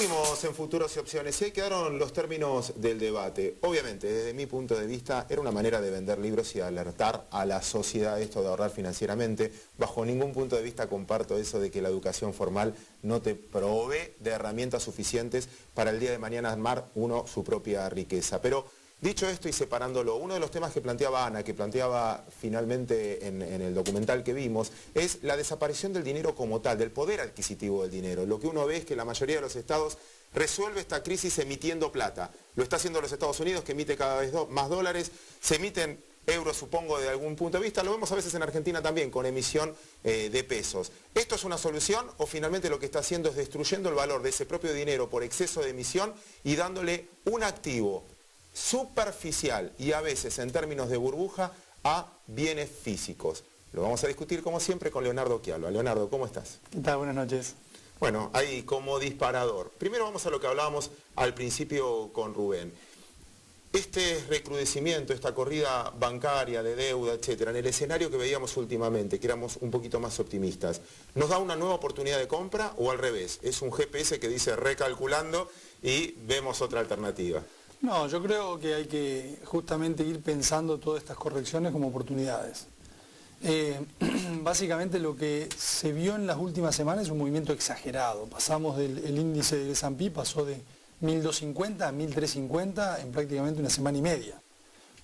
Seguimos en Futuros y Opciones y ahí quedaron los términos del debate. Obviamente, desde mi punto de vista, era una manera de vender libros y alertar a la sociedad esto de ahorrar financieramente. Bajo ningún punto de vista comparto eso de que la educación formal no te provee de herramientas suficientes para el día de mañana armar uno su propia riqueza. Pero dicho esto y separándolo, uno de los temas que planteaba Ana, que planteaba finalmente en el documental que vimos, es la desaparición del dinero como tal, del poder adquisitivo del dinero. Lo que uno ve es que la mayoría de los estados resuelve esta crisis emitiendo plata. Lo está haciendo los Estados Unidos, que emite cada vez más dólares, se emiten euros, supongo, de algún punto de vista. Lo vemos a veces en Argentina también, con emisión de pesos. ¿Esto es una solución o finalmente lo que está haciendo es destruyendo el valor de ese propio dinero por exceso de emisión y dándole un activo superficial y a veces en términos de burbuja a bienes físicos? Lo vamos a discutir como siempre con Leonardo Occhialva. Leonardo, ¿cómo estás? ¿Qué tal? Buenas noches. Bueno, ahí como disparador. Primero vamos a lo que hablábamos al principio con Rubén. Este recrudecimiento, esta corrida bancaria de deuda, etcétera, en el escenario que veíamos últimamente, que éramos un poquito más optimistas, ¿nos da una nueva oportunidad de compra o al revés? Es un GPS que dice recalculando y vemos otra alternativa. No, yo creo que hay que justamente ir pensando todas estas correcciones como oportunidades. Básicamente lo que se vio en las últimas semanas es un movimiento exagerado. Pasamos el índice del S&P, pasó de 1.250 a 1.350 en prácticamente una semana y media.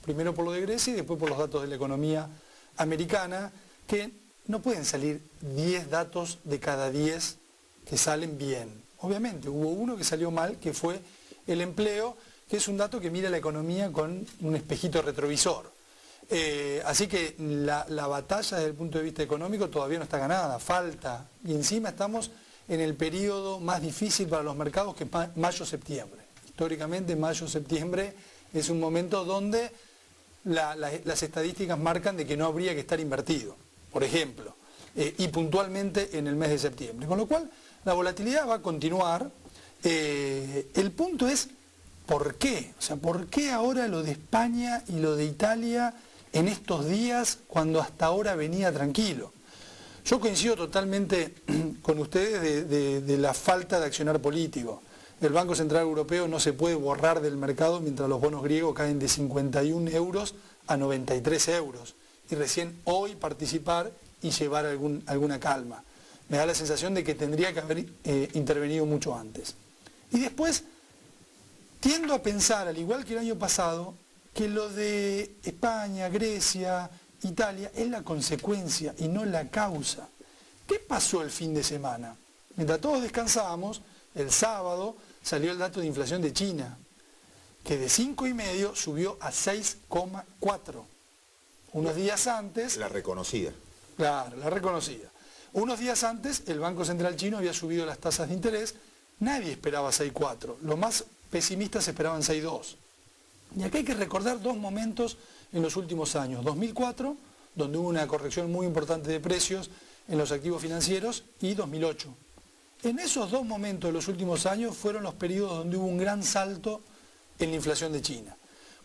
Primero por lo de Grecia y después por los datos de la economía americana, que no pueden salir 10 datos de cada 10 que salen bien. Obviamente hubo uno que salió mal, que fue el empleo, que es un dato que mira la economía con un espejito retrovisor. Así que la batalla desde el punto de vista económico todavía no está ganada, falta. Y encima estamos en el periodo más difícil para los mercados, que es mayo-septiembre. Históricamente mayo-septiembre es un momento donde las estadísticas marcan de que no habría que estar invertido, por ejemplo, y puntualmente en el mes de septiembre. Con lo cual la volatilidad va a continuar. El punto es ¿por qué? O sea, ¿por qué ahora lo de España y lo de Italia en estos días cuando hasta ahora venía tranquilo? Yo coincido totalmente con ustedes de la falta de accionar político. El Banco Central Europeo no se puede borrar del mercado mientras los bonos griegos caen de 51 euros a 93 euros. Y recién hoy participar y llevar alguna calma. Me da la sensación de que tendría que haber intervenido mucho antes. Y después tiendo a pensar, al igual que el año pasado, que lo de España, Grecia, Italia es la consecuencia y no la causa. ¿Qué pasó el fin de semana? Mientras todos descansábamos, el sábado salió el dato de inflación de China, que de 5,5 subió a 6,4. Unos días antes... La reconocida. Claro, la reconocida. Unos días antes el Banco Central chino había subido las tasas de interés, nadie esperaba 6,4. Los más pesimistas esperaban 6,2. Y acá hay que recordar dos momentos en los últimos años. 2004, donde hubo una corrección muy importante de precios en los activos financieros, y 2008. En esos dos momentos de los últimos años fueron los periodos donde hubo un gran salto en la inflación de China.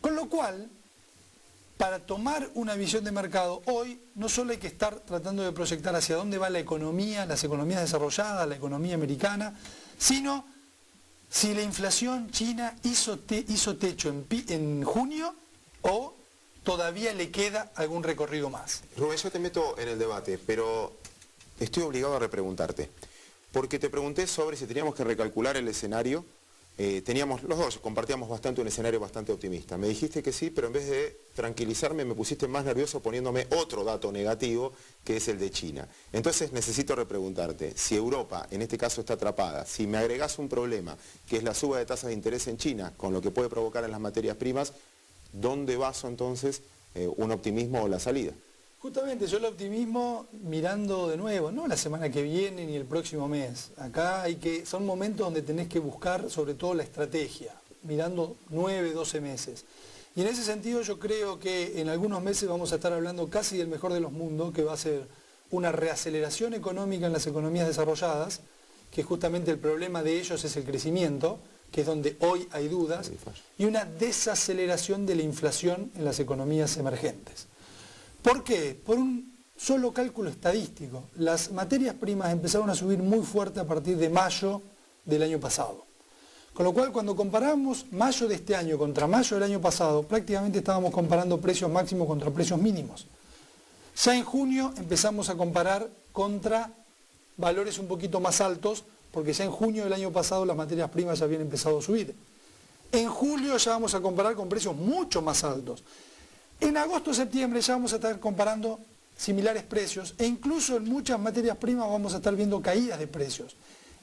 Con lo cual, para tomar una visión de mercado, hoy no solo hay que estar tratando de proyectar hacia dónde va la economía, las economías desarrolladas, la economía americana, sino si la inflación china hizo techo en junio o todavía le queda algún recorrido más. Rubén, yo te meto en el debate, pero estoy obligado a repreguntarte. Porque te pregunté sobre si teníamos que recalcular el escenario. Los dos compartíamos bastante un escenario bastante optimista. Me dijiste que sí, pero en vez de tranquilizarme me pusiste más nervioso poniéndome otro dato negativo, que es el de China. Entonces necesito repreguntarte, si Europa en este caso está atrapada, si me agregás un problema, que es la suba de tasas de interés en China, con lo que puede provocar en las materias primas, ¿dónde baso entonces un optimismo o la salida? Justamente, yo el optimismo mirando de nuevo, no la semana que viene ni el próximo mes. Acá son momentos donde tenés que buscar sobre todo la estrategia, mirando 9, 12 meses. Y en ese sentido yo creo que en algunos meses vamos a estar hablando casi del mejor de los mundos, que va a ser una reaceleración económica en las economías desarrolladas, que justamente el problema de ellos es el crecimiento, que es donde hoy hay dudas, y una desaceleración de la inflación en las economías emergentes. ¿Por qué? Por un solo cálculo estadístico. Las materias primas empezaron a subir muy fuerte a partir de mayo del año pasado. Con lo cual, cuando comparamos mayo de este año contra mayo del año pasado, prácticamente estábamos comparando precios máximos contra precios mínimos. Ya en junio empezamos a comparar contra valores un poquito más altos, porque ya en junio del año pasado las materias primas ya habían empezado a subir. En julio ya vamos a comparar con precios mucho más altos. En agosto-septiembre ya vamos a estar comparando similares precios e incluso en muchas materias primas vamos a estar viendo caídas de precios.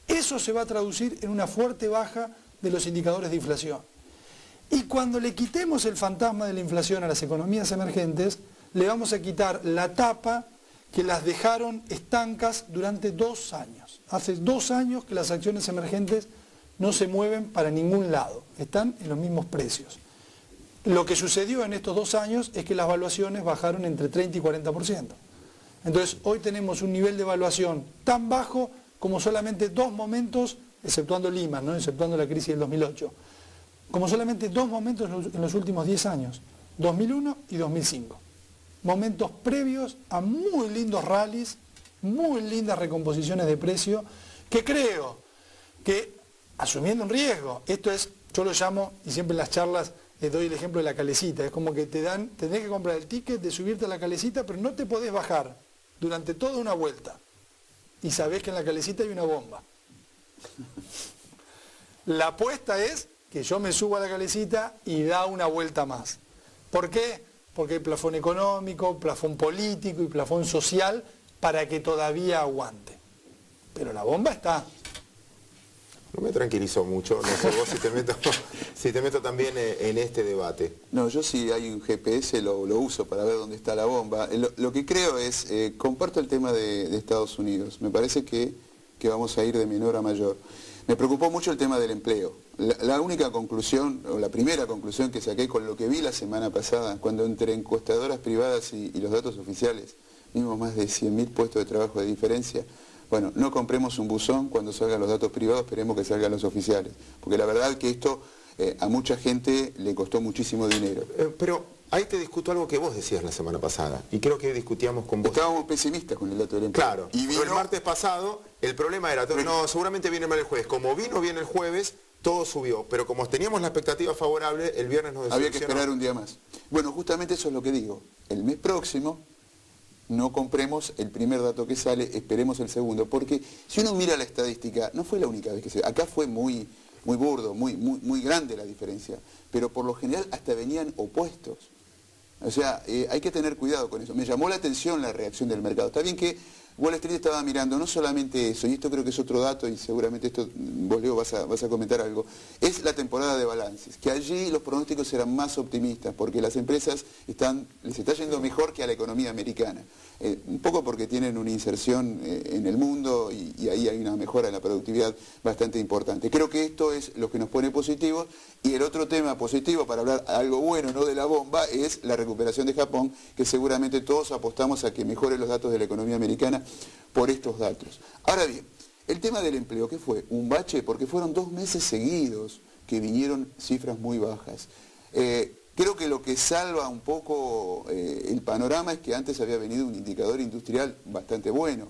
Eso se va a traducir en una fuerte baja de los indicadores de inflación. Y cuando le quitemos el fantasma de la inflación a las economías emergentes, le vamos a quitar la tapa que las dejaron estancas durante 2 años. Hace 2 años que las acciones emergentes no se mueven para ningún lado, están en los mismos precios. Lo que sucedió en estos 2 años es que las valuaciones bajaron entre 30 y 40%. Entonces hoy tenemos un nivel de evaluación tan bajo como solamente 2 momentos, exceptuando Lehman, ¿no? Exceptuando la crisis del 2008, como solamente 2 momentos en los últimos 10 años, 2001 y 2005. Momentos previos a muy lindos rallies, muy lindas recomposiciones de precio, que creo que, asumiendo un riesgo, esto es, yo lo llamo, y siempre en las charlas doy el ejemplo de la calecita, es como que tenés que comprar el ticket de subirte a la calecita, pero no te podés bajar durante toda una vuelta. Y sabés que en la calecita hay una bomba. La apuesta es que yo me subo a la calecita y da una vuelta más. ¿Por qué? Porque hay plafón económico, plafón político y plafón social para que todavía aguante. Pero la bomba está. No me tranquilizó mucho, no sé vos si te meto también en este debate. No, yo sí hay un GPS, lo uso para ver dónde está la bomba. Lo que creo es, comparto el tema de Estados Unidos, me parece que vamos a ir de menor a mayor. Me preocupó mucho el tema del empleo. La única conclusión, o la primera conclusión que saqué con lo que vi la semana pasada, cuando entre encuestadoras privadas y los datos oficiales, vimos más de 100.000 puestos de trabajo de diferencia. Bueno, no compremos un buzón cuando salgan los datos privados, esperemos que salgan los oficiales. Porque la verdad que esto a mucha gente le costó muchísimo dinero. Pero ahí te discuto algo que vos decías la semana pasada, y creo que discutíamos con vos. Estábamos pesimistas con el dato del empleo. Claro, y vino el martes pasado, el problema era, no, seguramente viene mal el jueves. Como vino bien el jueves, todo subió, pero como teníamos la expectativa favorable, el viernes nos había que esperar un día más. Bueno, justamente eso es lo que digo. El mes próximo no compremos el primer dato que sale, esperemos el segundo, porque si uno mira la estadística, no fue la única vez que se... Acá fue muy burdo, muy grande la diferencia, pero por lo general hasta venían opuestos. O sea, hay que tener cuidado con eso. Me llamó la atención la reacción del mercado. Está bien que Wall Street estaba mirando no solamente eso, y esto creo que es otro dato, y seguramente esto vos, Leo, vas a comentar algo, es la temporada de balances, que allí los pronósticos eran más optimistas, porque las empresas les está yendo mejor que a la economía americana. Un poco porque tienen una inserción en el mundo y ahí hay una mejora en la productividad bastante importante. Creo que esto es lo que nos pone positivos, y el otro tema positivo, para hablar algo bueno, no de la bomba, es la recuperación de Japón, que seguramente todos apostamos a que mejore los datos de la economía americana por estos datos. Ahora bien, el tema del empleo, ¿qué fue? Un bache, porque fueron 2 meses seguidos que vinieron cifras muy bajas. Creo que lo que salva un poco el panorama es que antes había venido un indicador industrial bastante bueno.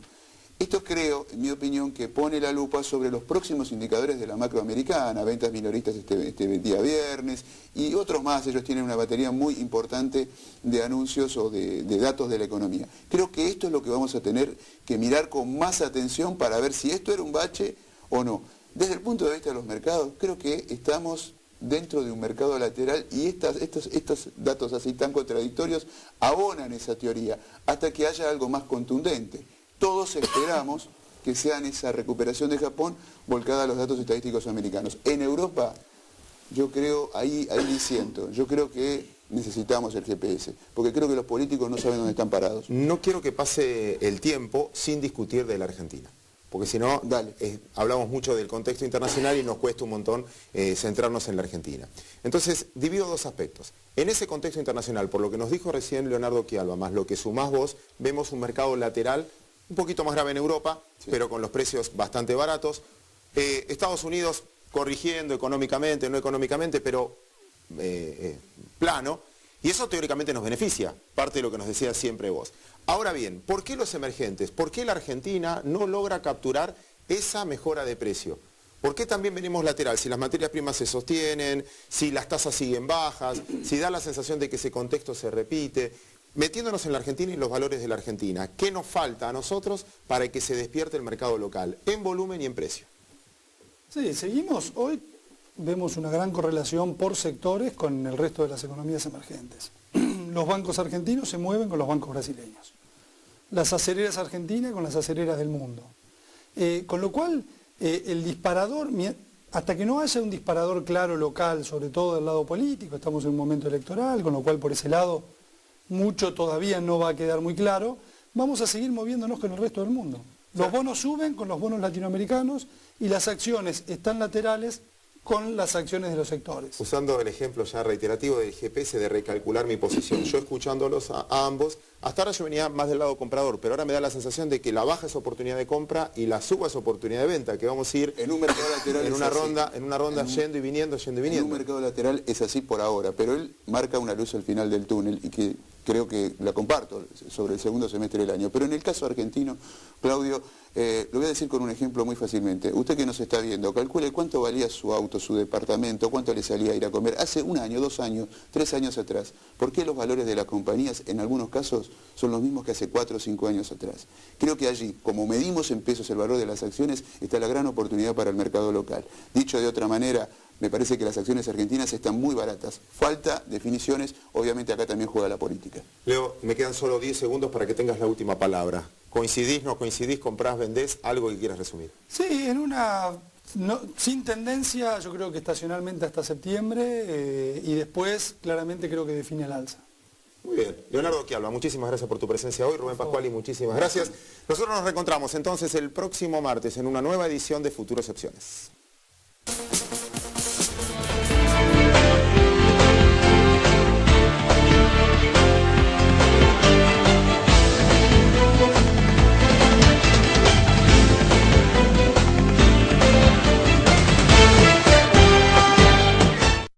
Esto creo, en mi opinión, que pone la lupa sobre los próximos indicadores de la macroamericana, ventas minoristas este día viernes y otros más. Ellos tienen una batería muy importante de anuncios o de datos de la economía. Creo que esto es lo que vamos a tener que mirar con más atención para ver si esto era un bache o no. Desde el punto de vista de los mercados, creo que estamos dentro de un mercado lateral y estos datos así tan contradictorios abonan esa teoría hasta que haya algo más contundente. Todos esperamos que sean esa recuperación de Japón volcada a los datos estadísticos americanos. En Europa, yo creo, ahí disiento, yo creo que necesitamos el GPS, porque creo que los políticos no saben dónde están parados. No quiero que pase el tiempo sin discutir de la Argentina, porque si no, hablamos mucho del contexto internacional y nos cuesta un montón centrarnos en la Argentina. Entonces, divido 2 aspectos. En ese contexto internacional, por lo que nos dijo recién Leonardo Quialba, más lo que sumás vos, vemos un mercado lateral un poquito más grave en Europa, sí, pero con los precios bastante baratos. Estados Unidos corrigiendo económicamente, no económicamente, pero plano, y eso teóricamente nos beneficia, parte de lo que nos decías siempre vos. Ahora bien, ¿por qué los emergentes? ¿Por qué la Argentina no logra capturar esa mejora de precio? ¿Por qué también venimos lateral? Si las materias primas se sostienen, si las tasas siguen bajas, si da la sensación de que ese contexto se repite. Metiéndonos en la Argentina y los valores de la Argentina, ¿qué nos falta a nosotros para que se despierte el mercado local, en volumen y en precio? Sí, seguimos. Hoy vemos una gran correlación por sectores con el resto de las economías emergentes. Los bancos argentinos se mueven con los bancos brasileños. Las acereras argentinas con las acereras del mundo. Con lo cual, el disparador, hasta que no haya un disparador claro local, sobre todo del lado político, estamos en un momento electoral, con lo cual por ese lado mucho todavía no va a quedar muy claro, vamos a seguir moviéndonos con el resto del mundo. Los bonos suben con los bonos latinoamericanos y las acciones están laterales con las acciones de los sectores. Usando el ejemplo ya reiterativo del GPS de recalcular mi posición, yo escuchándolos a ambos, hasta ahora yo venía más del lado comprador, pero ahora me da la sensación de que la baja es oportunidad de compra y la suba es oportunidad de venta, que vamos a ir en un mercado lateral en una ronda yendo y viniendo. En un mercado lateral es así por ahora, pero él marca una luz al final del túnel y que creo que la comparto sobre el segundo semestre del año. Pero en el caso argentino, Claudio, lo voy a decir con un ejemplo muy fácilmente. Usted que nos está viendo, calcule cuánto valía su auto, su departamento, cuánto le salía a ir a comer hace 1 año, 2 años, 3 años atrás. ¿Por qué los valores de las compañías en algunos casos son los mismos que hace 4 o 5 años atrás? Creo que allí, como medimos en pesos el valor de las acciones, está la gran oportunidad para el mercado local. Dicho de otra manera, me parece que las acciones argentinas están muy baratas. Falta definiciones, obviamente acá también juega la política. Leo, me quedan solo 10 segundos para que tengas la última palabra. ¿Coincidís, no coincidís, comprás, vendés? Algo que quieras resumir. Sí, sin tendencia, yo creo que estacionalmente hasta septiembre y después claramente creo que define el alza. Muy bien. Leonardo Chialva, muchísimas gracias por tu presencia hoy. Rubén Pascuali, muchísimas gracias. Nosotros nos reencontramos entonces el próximo martes en una nueva edición de Futuros Opciones.